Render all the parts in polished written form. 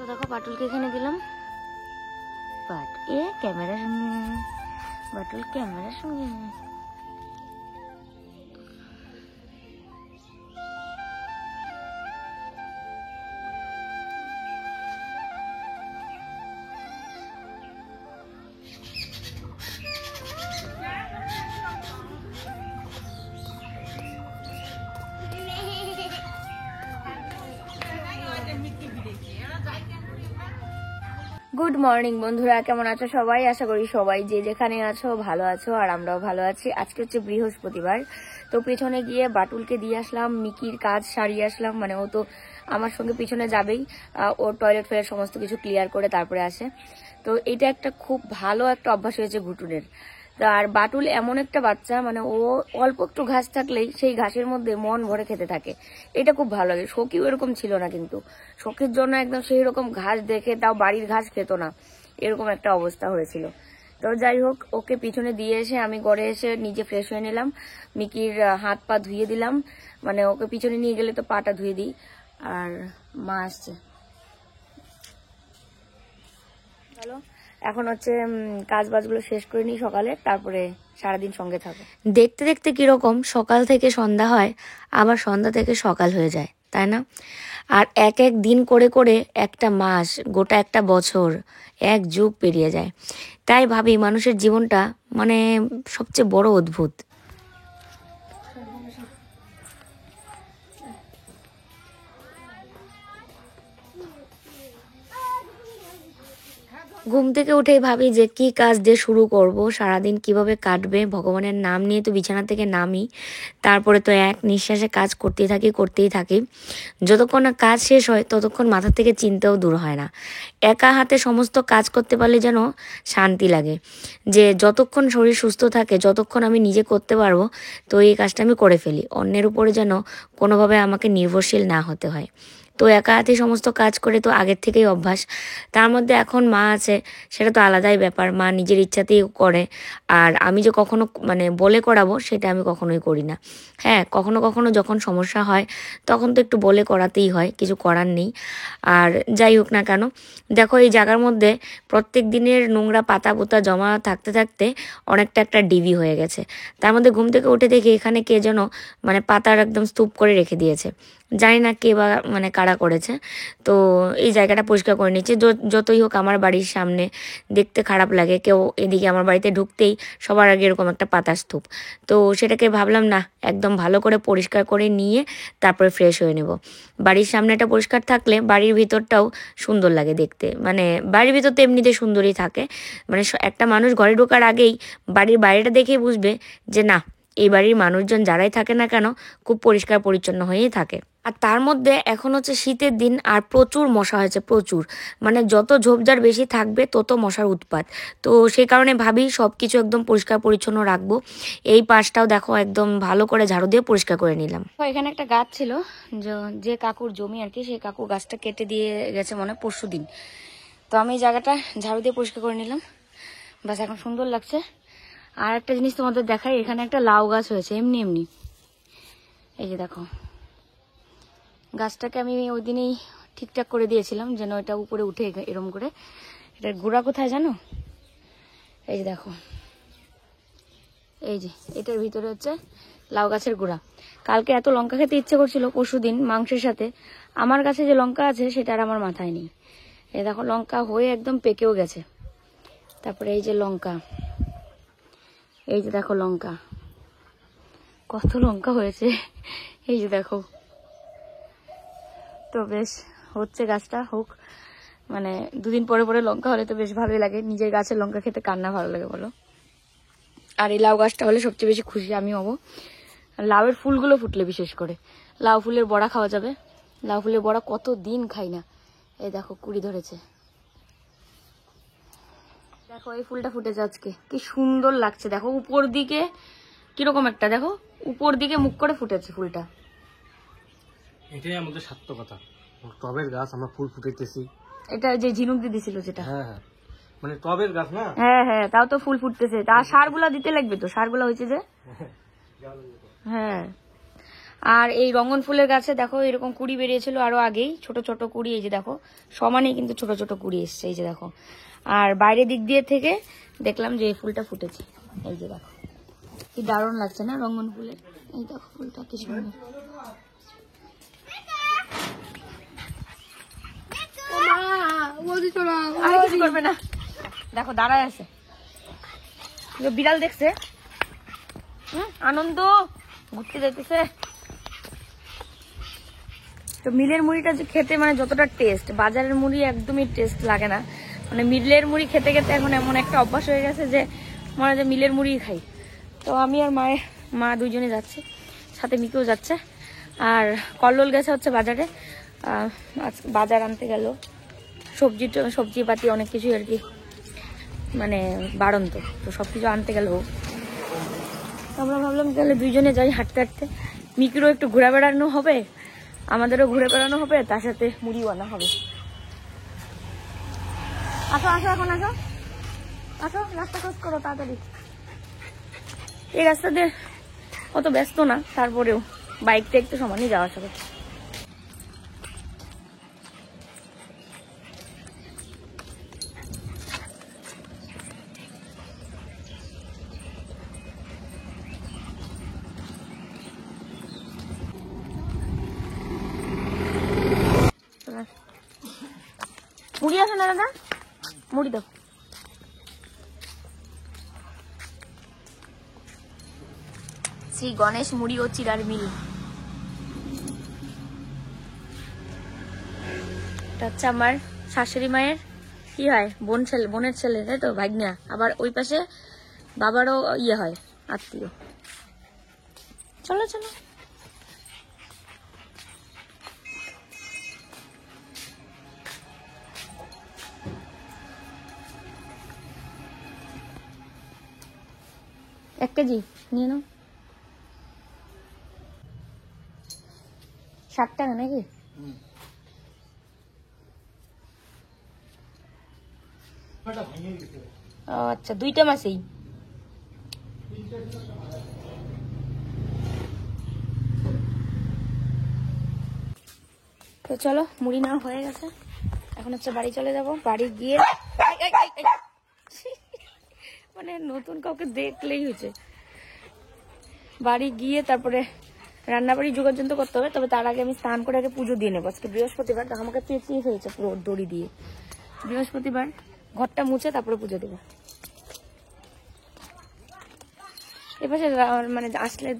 দেখো বাটুলকে এখানে দিলাম। বাট এ ক্যামেরার সঙ্গে, বাটুল ক্যামেরার সঙ্গে। গুড মর্নিং বন্ধুরা, কেমন আছো সবাই? আশা করি সবাই যে যেখানে আছো ভালো আছো, আর আমরাও ভালো আছি। আজকে হচ্ছে বৃহস্পতিবার, তো পেছনে গিয়ে বাটুলকে দিয়ে আসলাম, মিকির কাজ সারিয়ে আসলাম। মানে ও তো আমার সঙ্গে পিছনে যাবেই, ওর টয়লেট ফেলে সমস্ত কিছু ক্লিয়ার করে তারপরে আসে। তো এটা একটা খুব ভালো একটা অভ্যাস হয়েছে ঘুটুনের। আর বাটুল এমন একটা বাচ্চা, মানে ও অল্প একটু ঘাস থাকলেই সেই ঘাসের মধ্যে মন ভরে খেতে থাকে। এটা খুব ভালো লাগে। সখীও এরকম ছিল না, কিন্তু সখীর জন্য একদম সেই রকম ঘাস দেখে তাও বাড়ির ঘাস খেত না, এরকম একটা অবস্থা হয়েছিল। তো যাই হোক, ওকে পিছনে দিয়ে এসে আমি ঘরে এসে নিজে ফ্রেশ হয়ে নিলাম, মিকির হাত পা ধুয়ে দিলাম। মানে ওকে পিছনে নিয়ে গেলে তো পাটা ধুয়ে দিই। আর মা আসছে, চলো এখন হচ্ছে কাজ বাজগুলো শেষ করে নিই সকালে, তারপরে সারাদিন সঙ্গে থাকো। দেখতে দেখতে কিরকম সকাল থেকে সন্ধ্যা হয়, আবার সন্ধ্যা থেকে সকাল হয়ে যায়, তাই না? আর এক এক দিন করে করে একটা মাস, গোটা একটা বছর, এক যুগ পেরিয়ে যায়। তাই ভাবি মানুষের জীবনটা মানে সবচেয়ে বড় অদ্ভুত। ঘুম থেকে উঠেই ভাবি যে কি কাজ দিয়ে শুরু করব, সারাদিন কিভাবে কাটবে। ভগবানের নাম নিয়ে তো বিছানা থেকে নামি, তারপরে তো এক নিঃশ্বাসে কাজ করতেই থাকি। যতক্ষণ না কাজ শেষ হয় ততক্ষণ মাথা থেকে চিন্তাও দূর হয় না। একা হাতে সমস্ত কাজ করতে পারলে যেন শান্তি লাগে, যে যতক্ষণ শরীর সুস্থ থাকে, যতক্ষণ আমি নিজে করতে পারবো, তো এই কাজটা আমি করে ফেলি। অন্যের উপরে যেন কোনোভাবে আমাকে নির্ভরশীল না হতে হয়। তো একা হাতে সমস্ত কাজ করে তো আগের থেকেই অভ্যাস। তার মধ্যে এখন মা আছে, সেটা তো আলাদাই ব্যাপার, মা নিজের ইচ্ছাতেই করে। আর আমি যে কখনো মানে বলে করাবো, সেটা আমি কখনোই করি না। হ্যাঁ, কখনো কখনো যখন সমস্যা হয় তখন তো একটু বলে করাতেই হয়, কিছু করার নেই। আর যাই হোক না কেন, দেখো এই জায়গার মধ্যে প্রত্যেক দিনের নোংরা পাতা পোতা জমা থাকতে থাকতে অনেকটা একটা ডিবি হয়ে গেছে। তার মধ্যে ঘুম থেকে উঠে দেখি এখানে কে যেন মানে পাতার একদম স্তূপ করে রেখে দিয়েছে। জানি না কে বা মানে কারা করেছে। তো এই জায়গাটা পরিষ্কার করে নিচ্ছে। যতই হোক আমার বাড়ির সামনে, দেখতে খারাপ লাগে। কেউ এদিকে আমার বাড়িতে ঢুকতেই সবার আগে এরকম একটা পাতার স্তূপ। তো সেটাকে ভাবলাম না, একদম ভালো করে পরিষ্কার করে নিয়ে তারপরে ফ্রেশ হয়ে নেব। বাড়ির সামনেটা পরিষ্কার থাকলে বাড়ির ভিতরটাও সুন্দর লাগে দেখতে। মানে বাড়ির ভিতর তো এমনিতে সুন্দরই থাকে। মানে একটা মানুষ ঘরে ঢোকার আগেই বাড়ির বাইরেটা দেখেই বুঝবে যে না, এই বাড়ির মানুষজন যারাই থাকে না কেন খুব পরিষ্কার পরিচ্ছন্ন হয়েই থাকে। আর তার মধ্যে এখন হচ্ছে শীতের দিন, আর প্রচুর মশা হয়েছে, প্রচুর। মানে যত ঝোপঝাড় বেশি থাকবে তত মশার উৎপাত। তো সেই কারণে ভাবি সব কিছু একদম পরিষ্কার পরিচ্ছন্ন রাখবো। এই পাশটাও দেখো একদম ভালো করে ঝাড়ু দিয়ে পরিষ্কার করে নিলাম। এখানে একটা গাছ ছিল, যে কাকুর জমি আর কি, সেই কাকু গাছটা কেটে দিয়ে গেছে মনে হয় পরশুদিন। তো আমি এই জায়গাটা ঝাড়ু দিয়ে পরিষ্কার করে নিলাম, বাস এখন সুন্দর লাগছে। আর একটা জিনিস তোমাদের দেখাই, এখানে একটা লাউ গাছ হয়েছে এমনি এমনি। এই যে দেখো, গাছটাকে আমি ওই দিনেই ঠিকঠাক করে দিয়েছিলাম যেন এটা উপরে উঠে এরম করে। এটার গোড়া কোথায় জানো? এই যে দেখো, এই যে এটার ভিতরে হচ্ছে লাউ গাছের গোড়া। কালকে এত লঙ্কা খেতে ইচ্ছে করছিল পরশুদিন মাংসের সাথে, আমার কাছে যে লঙ্কা আছে সেটা আর আমার মাথায় নেই। এই দেখো লঙ্কা হয়ে একদম পেকেও গেছে। তারপরে এই যে লঙ্কা, এই যে দেখো লঙ্কা, কত লঙ্কা হয়েছে, এই যে দেখো। তো বেশ হচ্ছে, গাছটা হোক, মানে দুদিন পরে পরে লঙ্কা হলে তো বেশ ভালোই লাগে। নিজের গাছের লঙ্কা খেতে কার না ভালো লাগে বলো? আর এই লাউ গাছটা হলে সবচেয়ে বেশি খুশি আমি হব। লাউয়ের ফুলগুলো ফুটলে বিশেষ করে লাউ ফুলের বড়া খাওয়া যাবে। লাউ ফুলের বড়া কত দিন খাই না। এই দেখো কুড়ি ধরেছে, দেখো এই ফুলটা ফুটেছে আজকে, কি সুন্দর লাগছে। দেখো উপর দিকে কিরকম একটা, দেখো উপর দিকে মুখ করে ফুটেছে ফুলটা। এটাই আমাদের সার্থকতা, টবের গাছ আমরা ফুল ফুটাইতেছি। এটা যে ঝিনুক দিয়ে দিছিল যেটা, হ্যাঁ হ্যাঁ, মানে টবের গাছ না। হ্যাঁ হ্যাঁ, তাও তো ফুল ফুটতেছে। তা সারগুলা দিতে লাগবে তো, সারগুলা হয়েছে যে। হ্যাঁ, আর এই রঙন ফুলের গাছে দেখো এরকম কুড়ি বেরিয়েছিল আরো আগেই, ছোট ছোট কুড়ি, এই যে দেখো সমানেই কিন্তু ছোট ছোট কুড়ি এসছে, এই যে দেখো। আর বাইরের দিক দিয়ে থেকে দেখলাম যে এই ফুলটা ফুটেছে, এই যে দেখো কি দারুণ লাগছে না রঙন ফুলের। এই দেখো ফুলটা কি সুন্দর। আর কিছু করবে না, দেখো দাঁড়ায় আছে, বিড়াল দেখছে, আনন্দ ঘুরতে যেতেছে। তো মিলের মুড়িটা যে খেতে মানে যতটা টেস্ট, বাজারের মুড়ি একদমই টেস্ট লাগে না। মানে মিলের মুড়ি খেতে খেতে এখন এমন একটা অভ্যাস হয়ে গেছে যে মনে হয় যে মিলের মুড়ি খাই। তো আমি আর মা দুইজনে যাচ্ছে, সাথে মিকেও যাচ্ছে। আর কল্লোল গেছে হচ্ছে বাজারে, বাজার আনতে গেল, সবজিপাতি অনেক কিছু আর কি, মানে বাড়ন্ত, তো সব কিছু আনতে গেল। আমরা ভাবলাম তাহলে দুইজনে যাই হাঁটতে হাঁটতে, মিকিরও একটু ঘুরে বেড়ানো হবে, আমাদেরও ঘুরে বেড়ানো হবে, তার সাথে মুড়িও আনা হবে। আসো আসো, এখন আসো আসো, রাস্তা ক্রস করো তাড়াতাড়ি। এই রাস্তা দিয়ে অত ব্যস্ত না, তারপরেও বাইকটা একটু সমানই যাওয়া আসা করছে। মুড়ি আছে না দাদা, মুড়ি দাও। শ্রী গণেশ মুড়ি ও চিড়ার মিল। এটা হচ্ছে আমার শাশুড়ি মায়ের কি হয়, বোনের ছেলে, তাই তো, ভাগ্না। আবার ওই পাশে বাবারও ইয়ে হয়, আত্মীয়। চলো চলো। এক কেজি নিয়ে নাও। 60 টাকা নাকি? আচ্ছা, 2টা মাছেই। তো চলো, মুড়ি নেওয়া হয়ে গেছে, এখন হচ্ছে বাড়ি চলে যাব। বাড়ি গিয়ে মানে নতুন কাউকে দেখলেই হয়েছে, বাড়ি গিয়ে তারপরে রান্নাবাড়ি যোগাযোগ করতে হবে। তবে তার আগে আমি স্নান করে আগে পুজো দিয়ে নেবো। আজকে বৃহস্পতিবার, দেখো আমাকে পেঁচিয়ে ফেলেছে পুরো দড়ি দিয়ে। বৃহস্পতিবার ঘরটা মুছে তারপরে পুজো দেবো। এপাশে মানে আসলে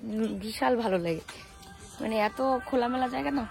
বিশাল ভালো লাগে, মানে এত খোলামেলা জায়গা না।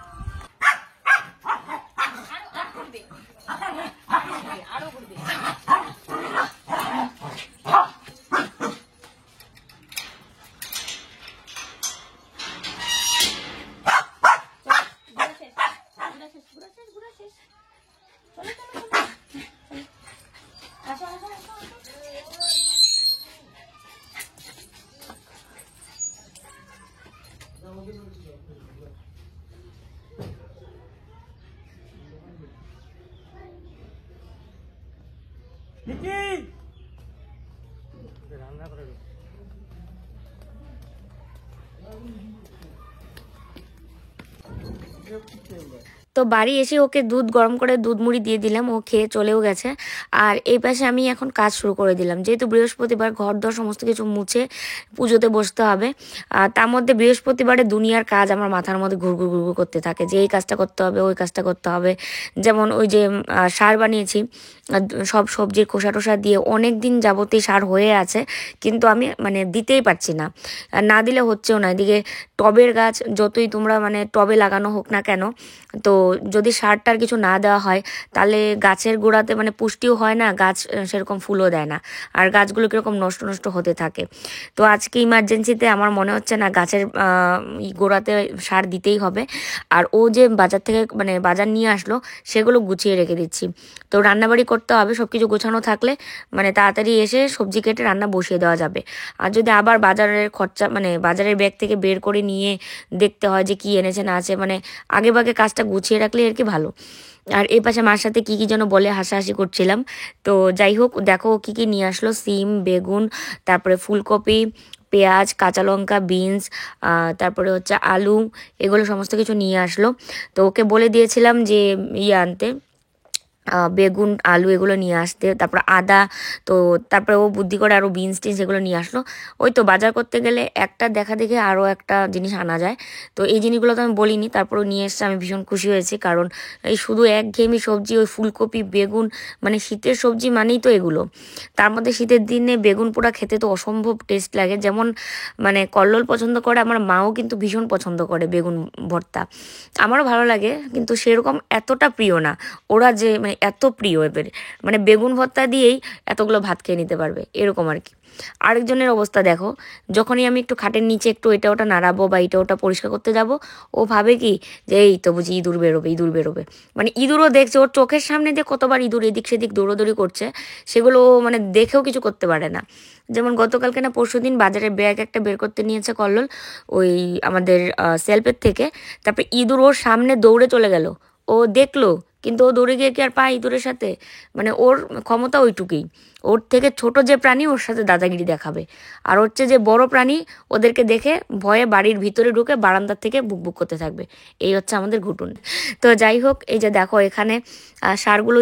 রান্না করে তো বাড়ি এসে ওকে দুধ গরম করে দুধ মুড়ি দিয়ে দিলাম, ও খেয়ে চলেও গেছে। আর এই পাশে আমি এখন কাজ শুরু করে দিলাম, যেহেতু বৃহস্পতিবার ঘর দর সমস্ত কিছু মুছে পুজোতে বসতে হবে। আর তার মধ্যে বৃহস্পতিবারে দুনিয়ার কাজ আমার মাথার মধ্যে ঘুরঘুর ঘুরঘুর করতে থাকে, যে এই কাজটা করতে হবে, ওই কাজটা করতে হবে। যেমন ওই যে সার বানিয়েছি, সব সবজির খোসা টোসা দিয়ে অনেক দিন যাবতীয় সার হয়ে আছে, কিন্তু আমি মানে দিতেই পারছি না, না দিলে হচ্ছেও না। এদিকে টবের গাছ যতই তোমরা মানে টবে লাগানো হোক না কেন, তো যদি সারটার কিছু না দেওয়া হয় তাহলে গাছের গোড়াতে মানে পুষ্টিও হয় না, গাছ সেরকম ফুলও দেয় না, আর গাছগুলো কীরকম নষ্ট নষ্ট হতে থাকে। তো আজকে ইমার্জেন্সিতে আমার মনে হচ্ছে না গাছের গোড়াতে সার দিতেই হবে। আর ও যে বাজার থেকে মানে বাজার নিয়ে আসলো সেগুলো গুছিয়ে রেখে দিচ্ছি। তো রান্নাবাড়ি করতে হবে, সব কিছু গোছানো থাকলে মানে তাড়াতাড়ি এসে সবজি কেটে রান্না বসিয়ে দেওয়া যাবে। আর যদি আবার বাজারের খরচা মানে বাজারের ব্যাগ থেকে বের করে নিয়ে দেখতে হয় যে কি এনেছে না আছে, মানে আগে ভাগে কাজটা গুছিয়ে রাখলে আর কি ভালো। আর এই পাশে মার সাথে কী কী যেন বলে হাসাহাসি করছিলাম। তো যাই হোক, দেখো কী কী নিয়ে আসলো, সিম, বেগুন, তারপরে ফুলকপি, পেঁয়াজ, কাঁচা লঙ্কা, বিনস, তারপরে হচ্ছে আলু, এগুলো সমস্ত কিছু নিয়ে আসলো। তো ওকে বলে দিয়েছিলাম যে আনতে, বেগুন, আলু এগুলো নিয়ে আসতে, তারপর আদা। তো তারপরে ও বুদ্ধি করে আরও বিনস টিনস এগুলো নিয়ে আসলো। ওই তো বাজার করতে গেলে একটা দেখা দেখে আরও একটা জিনিস আনা যায়। তো এই জিনিসগুলো তো আমি বলিনি, তারপরেও নিয়ে এসছে, আমি ভীষণ খুশি হয়েছি। কারণ এই শুধু একঘেয়েমি সবজি, ওই ফুলকপি, বেগুন, মানে শীতের সবজি মানেই তো এগুলো। তার মধ্যে শীতের দিনে বেগুন পোড়া খেতে তো অসম্ভব টেস্ট লাগে। যেমন মানে কল্লোল পছন্দ করে, আমার মাও কিন্তু ভীষণ পছন্দ করে বেগুন ভর্তা। আমারও ভালো লাগে, কিন্তু সেরকম এতটা প্রিয় না। ওরা যে মানে এত প্রিয় এবার, মানে বেগুন ভর্তা দিয়েই এতগুলো ভাত খেয়ে নিতে পারবে, এরকম আর কি। আরেকজনের অবস্থা দেখো, যখনই আমি একটু খাটের নিচে একটু এটা ওটা নাড়াবো বা এটা ওটা পরিষ্কার করতে যাব, ও ভাবে কি যে এই তো বুঝি ইঁদুর বেরোবে, ইঁদুর বেরোবে। মানে ইঁদুরও দেখছে, ওর চোখের সামনে দিয়ে কতবার ইঁদুর এদিক সেদিক দৌড়োদৌড়ি করছে, সেগুলো ও মানে দেখেও কিছু করতে পারে না। যেমন গতকালকে না পরশুদিন বাজারে ব্যাগ একটা বের করতে নিয়েছে কল্লোল, ওই আমাদের সেলফের থেকে। তারপরে ইঁদুর ওর সামনে দৌড়ে চলে গেল, ও দেখলো, কিন্তু ও দৌড়ে গিয়ে কি আর পায় ইঁদুরের সাথে? মানে ওর ক্ষমতা ওইটুকুই। ওর থেকে ছোট যে প্রাণী ওর সাথে দাদাগিরি দেখাবে, আর হচ্ছে যে বড় প্রাণী ওদেরকে দেখে ভয়ে বাড়ির ভিতরে ঢুকে বারান্দার থেকে বুকবুক করতে থাকবে। এই হচ্ছে আমাদের ঘুটুন। তো যাই হোক, এই যে দেখো এখানে সারগুলো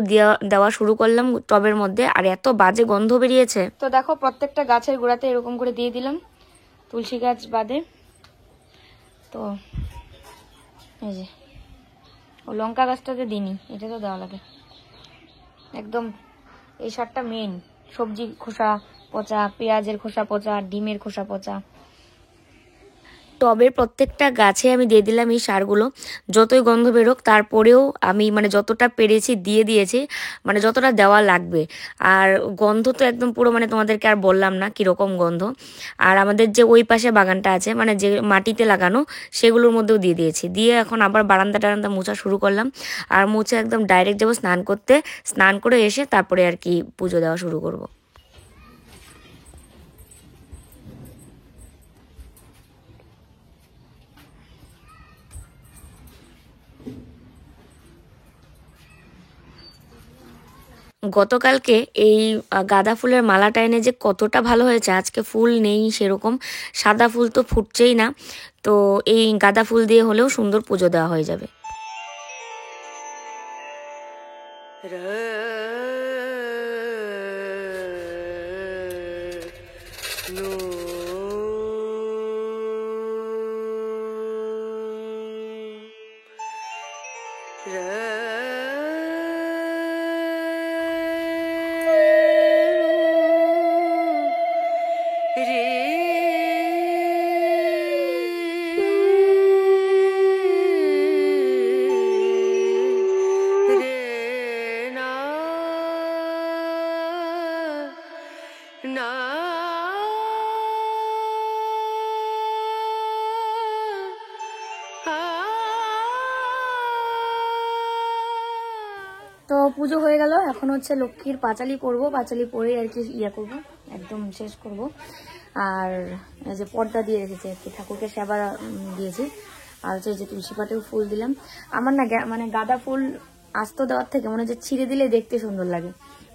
দেওয়া শুরু করলাম টবের মধ্যে, আর এত বাজে গন্ধ বেরিয়েছে। তো দেখো প্রত্যেকটা গাছের গোড়াতে এরকম করে দিয়ে দিলাম, তুলসী গাছ বাদে। তো এই যে ও লঙ্কা গাছটাতে দিইনি, এটা তো দেওয়া লাগে একদম। এই সারটা মেন, সবজি খোসা পচা, পেঁয়াজের খোসা পচা, ডিমের খোসা পচা। টবের প্রত্যেকটা গাছে আমি দিয়ে দিলাম এই সারগুলো। যতই গন্ধ বেরোক তারপরেও আমি মানে যতটা পেরেছি দিয়ে দিয়েছি, মানে যতটা দেওয়া লাগবে। আর গন্ধ তো একদম পুরো, মানে তোমাদেরকে আর বললাম না কীরকম গন্ধ। আর আমাদের যে ওই পাশে বাগানটা আছে, মানে যে মাটিতে লাগানো, সেগুলোর মধ্যেও দিয়ে দিয়েছি। দিয়ে এখন আবার বারান্দা টারান্দা মোছা শুরু করলাম। আর মুছে একদম ডাইরেক্ট যাবো স্নান করতে, স্নান করে এসে তারপরে আর কি পুজো দেওয়া শুরু করব। গতকালকে এই গাঁদা ফুলের মালাটা এনে যে কতটা ভালো হয়েছে, আজকে ফুল নেই সেরকম, সাদা ফুল তো ফুটছেই না। তো এই গাঁদা ফুল দিয়ে হলেও সুন্দর পুজো দেওয়া হয়ে যাবে। তো পুজো হয়ে গেল, এখন হচ্ছে লক্ষ্মীর পাঁচালি করব, পাঁচালি পরে আর কি করব, একদম শেষ করব। আর এই যে পর্দা দিয়ে রেখেছি আর কি, ঠাকুরকে সেবা দিয়েছি। আর হচ্ছে যে তুলসী পাটেও ফুল দিলাম। আমার না মানে গাঁদা ফুল আস্ত দেওয়ার থেকে মনে হচ্ছে ছিঁড়ে দিলে দেখতে সুন্দর লাগে,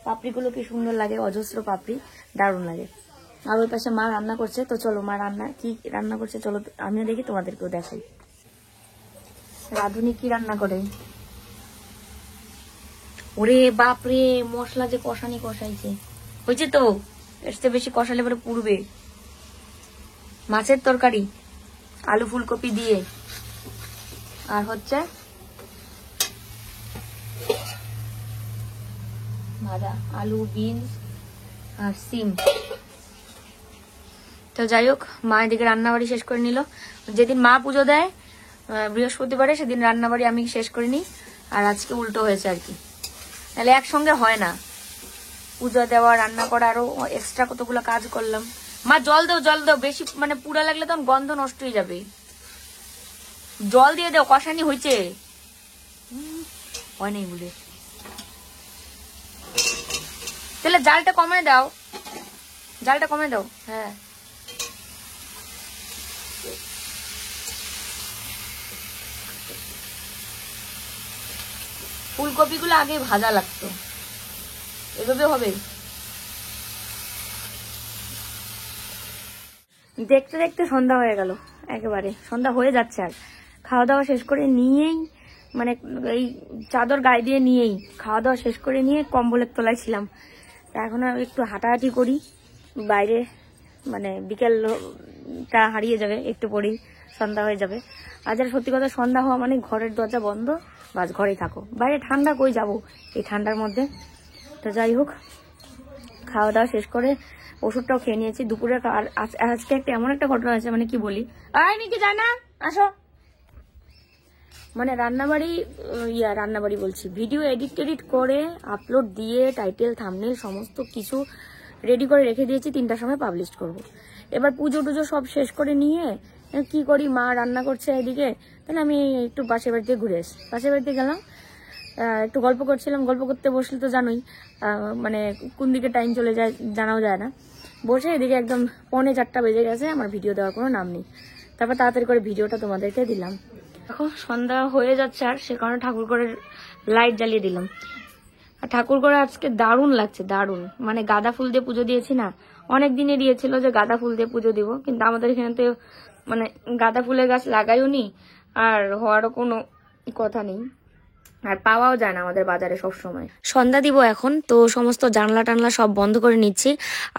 পাপড়িগুলো কি সুন্দর লাগে, অজস্র পাপড়ি, দারুণ লাগে। আর ওই পাশে মা রান্না করছে, তো চলো মা কি রান্না করছে চলো আমিও দেখি, তোমাদেরকেও দেখাই রাঁধুনি কি রান্না করে। ওরে বাপরে, মশলা যে কষানি কষাইছে, হয়েছে তো, এর চেয়ে বেশি কষালে পরে পুড়বে। মাছের তরকারি আলু ফুলকপি দিয়ে, আর হচ্ছে ভাজা আলু, বিনস আর সিম। তো যাই হোক, মা এদিকে রান্নাবাড়ি শেষ করে নিল। যেদিন মা পুজো দেয় বৃহস্পতিবারে, সেদিন রান্নাবাড়ি আমি শেষ করে নিই। আর আজকে উল্টো হয়েছে আর কি, তাহলে একসঙ্গে হয় না, পুজো দেওয়া, রান্না করা, আরো এক্সট্রা কতগুলো কাজ করলাম। মা জল দাও, জল দাও, বেশি মানে পুড়া লাগলে তখন গন্ধ নষ্ট হয়ে যাবে, জল দিয়ে দাও, কষানি হয়েছে হয় নাই বলে। তাহলে জালটা কমে দাও, জালটা কমে দাও। হ্যাঁ, ফুলকপিগুলো আগে ভাজা লাগতো, এভাবে হবে। দেখতে দেখতে সন্ধ্যা হয়ে গেল, একেবারে সন্ধ্যা হয়ে যাচ্ছে। আর খাওয়া দাওয়া শেষ করে নিয়েই, মানে এই চাদর গায়ে দিয়ে নিয়েই খাওয়া দাওয়া শেষ করে নিয়ে কম্বলের তলায় ছিলাম। তা এখন একটু হাঁটাহাঁটি করি বাইরে, মানে বিকেলটা হারিয়ে যাবে, একটু পরেই সন্ধ্যা হয়ে যাবে। আর যারা সত্যি কথা, সন্ধ্যা হওয়া মানে ঘরের দরজা বন্ধ, বাস ঘরেই থাকো, বাইরে ঠান্ডা কই যাবো এই ঠান্ডার মধ্যে। তো যাই হোক, খাওয়া দাওয়া শেষ করে ওষুধটাও খেয়ে নিয়েছি দুপুরে। আর আজকে একটা এমন একটা ঘটনা আছে, মানে কি বলি, আমি কি জানা আসো, মানে রান্নাবাড়ি বলছি, ভিডিও এডিট করে আপলোড দিয়ে টাইটেল থাম্বনেল সমস্ত কিছু রেডি করে রেখে দিয়েছি, 3টার সময় পাবলিশ করব। এবার পুজো টুজো সব শেষ করে নিয়ে কি করি, মা রান্না করছে এদিকে, তাহলে আমি একটু পাশের বাড়িতে ঘুরে আসি। পাশের বাড়িতে গেলাম, একটু গল্প করছিলাম। গল্প করতে বসলে তো জানোই, মানে কোন দিকে টাইম চলে যায় জানাও যায় না। বসে এদিকে একদম 3:45 বেজে গেছে, আমার ভিডিও দেওয়ার কোনো নাম নেই। তারপর তাড়াতাড়ি করে ভিডিওটা তোমাদেরকে দিলাম। এখন সন্ধ্যা হয়ে যাচ্ছে, আর সে কারণে ঠাকুর করে লাইট জ্বালিয়ে দিলাম। আর ঠাকুর করে আজকে দারুণ লাগছে, দারুণ। মানে গাঁদা ফুল দিয়ে পুজো দিয়েছি না, অনেক দিনে দিয়েছিল যে গাঁদা ফুল দিয়ে পুজো দিব, কিন্তু আমাদের এখানে তো মানে গাঁদা ফুলের গাছ লাগাইও নি, আর হওয়ারও কোনো কথা নেই, আর পাওয়াও যায় না আমাদের বাজারে সব সময়। সন্ধ্যা দিব এখন, তো সমস্ত জানলা টানলা সব বন্ধ করে নিচ্ছি।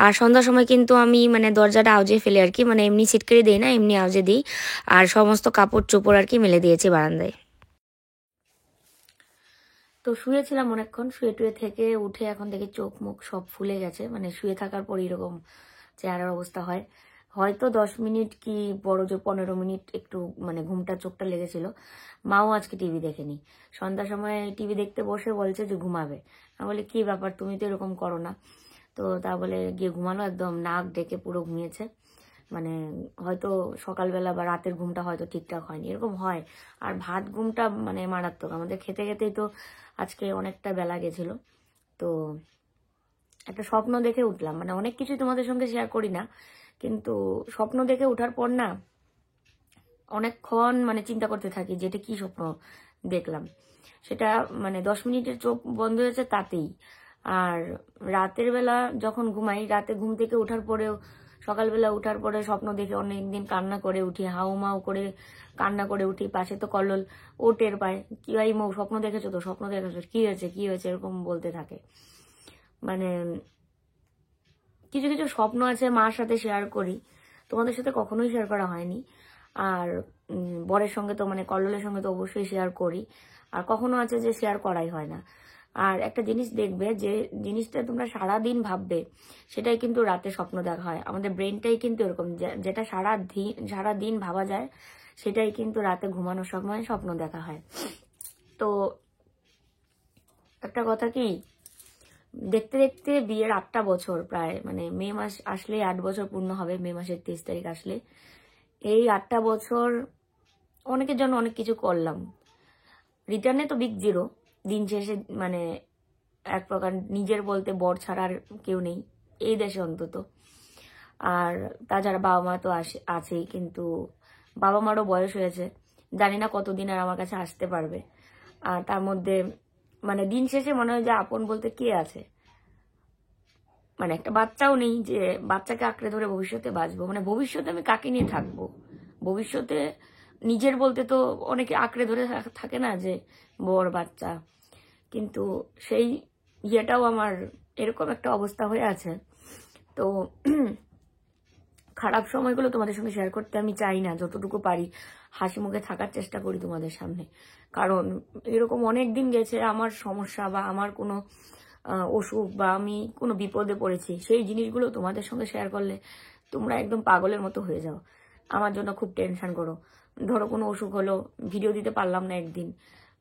আর সন্ধ্যার সময় কিন্তু আমি মানে দরজাটা আউজে ফেলে আর কি, মানে এমনি ছিটকেড়ে দিই না, এমনি আউজে দিই। আর সমস্ত কাপড় চোপড় আর কি মেলে দিয়েছি বারান্দায়। তো শুয়েছিলাম অনেকক্ষণ, শুয়ে টুয়ে থেকে উঠে এখন দেখি চোখ মুখ সব ফুলে গেছে। মানে শুয়ে থাকার পর এরকম চেহারার অবস্থা হয়। হয়তো 10 মিনিট কি বড় জোর 15 মিনিট একটু মানে ঘুমটা চোখটা লেগেছিল। মাও আজকে টিভি দেখেনি, সন্ধ্যার সময় টিভি দেখতে বসে বলছে যে ঘুমাবে। আমি বলি কি ব্যাপার, তুমি তো এরকম করো না। তো তা বলে গিয়ে ঘুমালো, একদম নাক ডেকে পুরো ঘুমিয়েছে। মানে হয়তো সকালবেলা বা রাতের ঘুমটা হয়তো ঠিকঠাক হয়নি, এরকম হয়। আর ভাত ঘুমটা মানে মারাত্মক, আমাদের খেতে খেতেই তো আজকে অনেকটা বেলা গেছিল। তো একটা স্বপ্ন দেখে উঠলাম, মানে অনেক কিছুই তোমাদের সঙ্গে শেয়ার করি না, কিন্তু স্বপ্ন দেখে ওঠার পর না অনেকক্ষণ মানে চিন্তা করতে থাকি যে এটা কি স্বপ্ন দেখলাম। সেটা মানে 10 মিনিটের চোখ বন্ধ হয়েছে তাতেই। আর রাতের বেলা যখন ঘুমাই, রাতে ঘুম থেকে ওঠার পরেও, সকালবেলা ওঠার পরে স্বপ্ন দেখে অনেকদিন কান্না করে উঠি, হাউমাউ করে কান্না করে উঠি। পাশে তো কল্লোল, ও টের পায়, কি ভাই মৌ স্বপ্ন দেখেছো তো, স্বপ্ন দেখেছো, কি হয়েছে কি হয়েছে এরকম বলতে থাকে। মানে কিছু কিছু স্বপ্ন আছে মার সাথে শেয়ার করি, তোমাদের সাথে কখনোই শেয়ার করা হয়নি। আর বরের সঙ্গে তো মানে কল্লোলের সঙ্গে তো অবশ্যই শেয়ার করি, আর কখনো আছে যে শেয়ার করাই হয় না। আর একটা জিনিস দেখবে, যে জিনিসটা তোমরা সারাদিন ভাববে সেটাই কিন্তু রাতে স্বপ্ন দেখা হয়। আমাদের ব্রেনটাই কিন্তু এরকম, যেটা সারাদিন ভাবা যায় সেটাই কিন্তু রাতে ঘুমানোর সময় স্বপ্ন দেখা হয়। তো একটা কথা কি, দেখতে দেখতে বিয়ের 8টা বছর প্রায়, মানে মে মাস আসলে 8 বছর পূর্ণ হবে, মে মাসের 23 তারিখ আসলে। এই 8টা বছর অনেকের জন্য অনেক কিছু করলাম, রিটার্নে তো বিগ জিরো। দিন শেষে মানে এক প্রকার নিজের বলতে বর ছাড়া আর কেউ নেই এই দেশে অন্তত। আর তাছাড়া বাবা মা তো আছেই, কিন্তু বাবা মারও বয়স হয়েছে, জানি না কতদিন আর আমার কাছে আসতে পারবে। আর তার মধ্যে মানে দিন শেষে মনে হয় যে আপন বলতে কে আছে, মানে একটা বাচ্চাও নেই যে বাচ্চাকে আঁকড়ে ধরে ভবিষ্যতে বাঁচবো। মানে ভবিষ্যতে আমি কাকে নিয়ে থাকবো, ভবিষ্যতে নিজের বলতে তো অনেকে আঁকড়ে ধরে থাকে না, যে বর বাচ্চা, কিন্তু সেই ইয়েটাও আমার এরকম একটা অবস্থা হয়ে আছে। তো খারাপ সময়গুলো তোমাদের সঙ্গে শেয়ার করতে আমি চাই না, যতটুকু পারি হাসি মুখে থাকার চেষ্টা করি তোমাদের সামনে। কারণ এরকম অনেক দিন গেছে আমার সমস্যা বা আমার কোনো অসুখ বা আমি কোনো বিপদে পড়েছি, সেই জিনিসগুলো তোমাদের সঙ্গে শেয়ার করলে তোমরা একদম পাগলের মতো হয়ে যাও, আমার জন্য খুব টেনশন করো। ধরো কোনো অসুখ হলো, ভিডিও দিতে পারলাম না একদিন,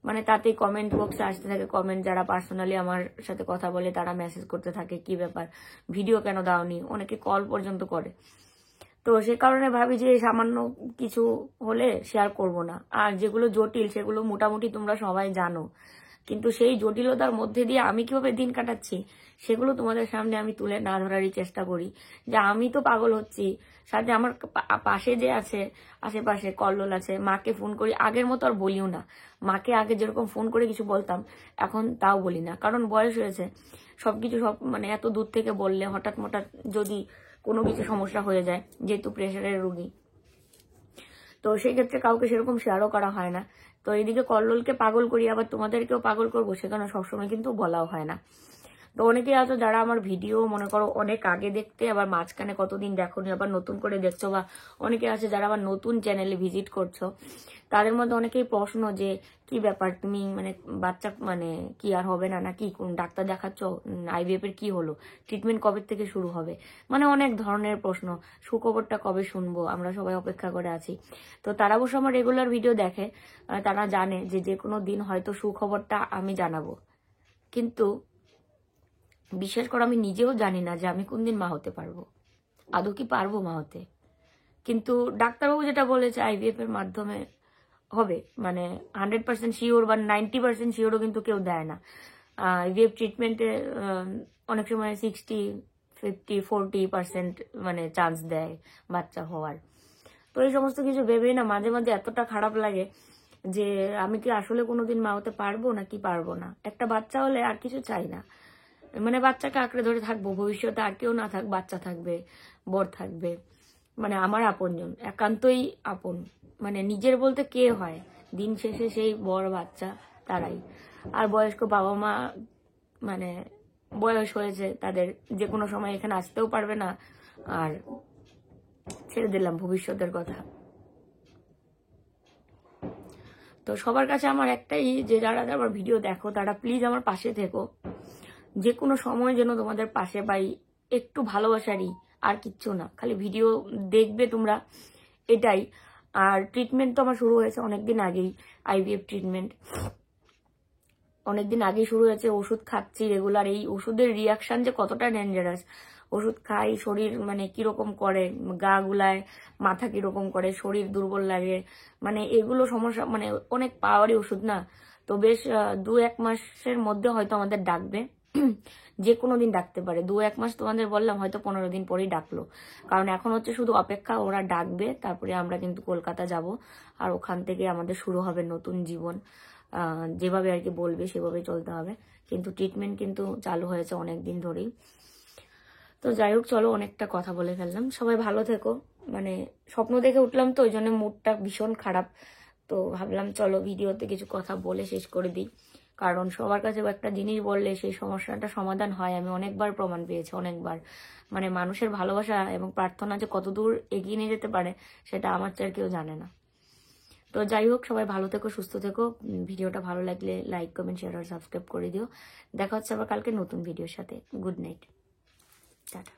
মানে তাতেই কমেন্ট বক্সে আসতে থাকে কমেন্ট, যারা পার্সোনালি আমার সাথে কথা বলে তারা মেসেজ করতে থাকে কি ব্যাপার, ভিডিও কেন দাওনি, অনেকে কল পর্যন্ত করে। তো সে কারণে ভাবি যে সামান্য কিছু হলে শেয়ার করব না, আর যেগুলো জটিল সেগুলো মোটামুটি তোমরা সবাই জানো, কিন্তু সেই জটিলতার মধ্যে দিয়ে আমি কিভাবে দিন কাটাচ্ছি সেগুলো তোমাদের সামনে আমি তুলে না ধরারই চেষ্টা করি। যে আমি তো পাগল হচ্ছি, সাথে আমার পাশে যে আছে, আশেপাশে কল্লোল আছে, মাকে ফোন করি, আগের মতো আর বলিও না। মাকে আগে যেরকম ফোন করে কিছু বলতাম এখন তাও বলি না, কারণ বয়স হয়েছে। সব মানে এত দূর থেকে বললে হঠাৎ যদি কোনো কিছু সমস্যা হয়ে যায়, যেহেতু প্রেশারের রুগী। তো সেই ক্ষেত্রে কাউকে সেরকম শেয়ারও করা হয় না। তো এইদিকে কল্লোলকে পাগল করি, আবার তোমাদেরকেও পাগল করবো, সেখানে সবসময় কিন্তু বলাও হয় না। তো অনেকেই আছো যারা আমার ভিডিও মনে করো অনেক আগে দেখতে, আবার মাঝখানে কতদিন দেখোনি, আবার নতুন করে দেখছো, বা অনেকে আছে যারা আবার নতুন চ্যানেলে ভিজিট করছো। তাদের মধ্যে অনেকেই প্রশ্ন যে কি ব্যাপার, তুমি মানে বাচ্চা মানে কি আর হবে না নাকি, কোন ডাক্তার দেখাচ্ছ, আইভিএফ এর কি হলো, ট্রিটমেন্ট কবে থেকে শুরু হবে, মানে অনেক ধরনের প্রশ্ন। সুখবরটা কবে শুনবো, আমরা সবাই অপেক্ষা করে আছি। তো তারা অবশ্য আমার রেগুলার ভিডিও দেখে, তারা জানে যে যে কোনো দিন হয়তো সুখবরটা আমি জানাবো। কিন্তু বিশ্বাস করো, আমি নিজেও জানি না যে আমি কোনদিন মা হতে পারবো, আদৌ কি পারবো মা হতে। কিন্তু ডাক্তারবাবু যেটা বলেছে আইভিএফ এর মাধ্যমে হবে, মানে 100% শিওর বা 90% শিওরও কিন্তু কেউ দেয় না। আইভিএফ ট্রিটমেন্টে অনেক সময় 60, 50, 40% মানে চান্স দেয় বাচ্চা হওয়ার। তো এই সমস্ত কিছু ভেবেই না মাঝে মাঝে এতটা খারাপ লাগে যে আমি কি আসলে কোনোদিন মা হতে পারবো নাকি পারবো না। একটা বাচ্চা হলে আর কিছু চাই না, মানে বাচ্চাকে আঁকড়ে ধরে থাকবো, ভবিষ্যতে আর কেউ না থাক, বাচ্চা থাকবে, বর থাকবে, মানে আমার আপনজন, একান্তই আপন, মানে নিজের বলতে কে হয়, দিন শেষে সেই বর বাচ্চা তারাই। আর বয়স্ক বাবা মা মানে বয়স হয়েছে তাদের, যে কোনো সময় এখানে আসতেও পারবে না, আর ছেড়ে দিলাম ভবিষ্যতের কথা। তো সবার কাছে আমার একটাই, যে যারা আমার ভিডিও দেখো তারা প্লিজ আমার পাশে থেকো, যে কোনো সময় যেন তোমাদের পাশে পাই, একটু ভালোবাসারই, আর কিচ্ছু না, খালি ভিডিও দেখবে তোমরা, এটাই। আর ট্রিটমেন্ট তো আমার শুরু হয়েছে অনেকদিন আগেই, আইভিএফ ট্রিটমেন্ট অনেকদিন আগেই শুরু হয়েছে, ওষুধ খাচ্ছি রেগুলার। এই ওষুধের রিয়াকশন যে কতটা ডেঞ্জারাস, ওষুধ খাই শরীর মানে কিরকম করে, গা গুলায়, মাথা কিরকম করে, শরীর দুর্বল লাগে, মানে এগুলো সমস্যা, মানে অনেক পাওয়ারই ওষুধ না। তো বেশ 2-1 মাসের মধ্যে হয়তো আমাদের ডাকবে, যে কোনো দিন ডাকতে পারে। 2-1 মাস তোমাদের বললাম, হয়তো 15 দিন পরেই ডাকলো, কারণ এখন হচ্ছে শুধু অপেক্ষা, ওরা ডাকবে, তারপরে আমরা কিন্তু কলকাতা যাব, আর ওখান থেকে আমাদের শুরু হবে নতুন জীবন। যেভাবে আর কি বলবে সেভাবে চলতে হবে, কিন্তু ট্রিটমেন্ট কিন্তু চালু হয়েছে অনেক দিন ধরেই। তো যাই হোক, চলো অনেকটা কথা বলে ফেললাম, সবাই ভালো থেকো। মানে স্বপ্ন দেখে উঠলাম তো, ওই জন্য মুডটা ভীষণ খারাপ। তো ভাবলাম চলো ভিডিওতে কিছু কথা বলে শেষ করে দিই, কারণ সবার কাছে একটা জিনিস বললে সেই সমস্যাটা সমাধান হয়, আমি অনেকবার প্রমাণ পেয়েছি, অনেকবার। মানে মানুষের ভালোবাসা এবং প্রার্থনা যে কতদূর এগিয়ে নিয়ে যেতে পারে, সেটা আমার চেয়ে কেউ জানে না। তো যাই হোক, সবাই ভালো থেকো, সুস্থ থেকো। ভিডিওটা ভালো লাগলে লাইক, কমেন্ট, শেয়ার আর সাবস্ক্রাইব করে দিও। দেখা হচ্ছে আবার কালকে নতুন ভিডিওর সাথে। Good night, tata.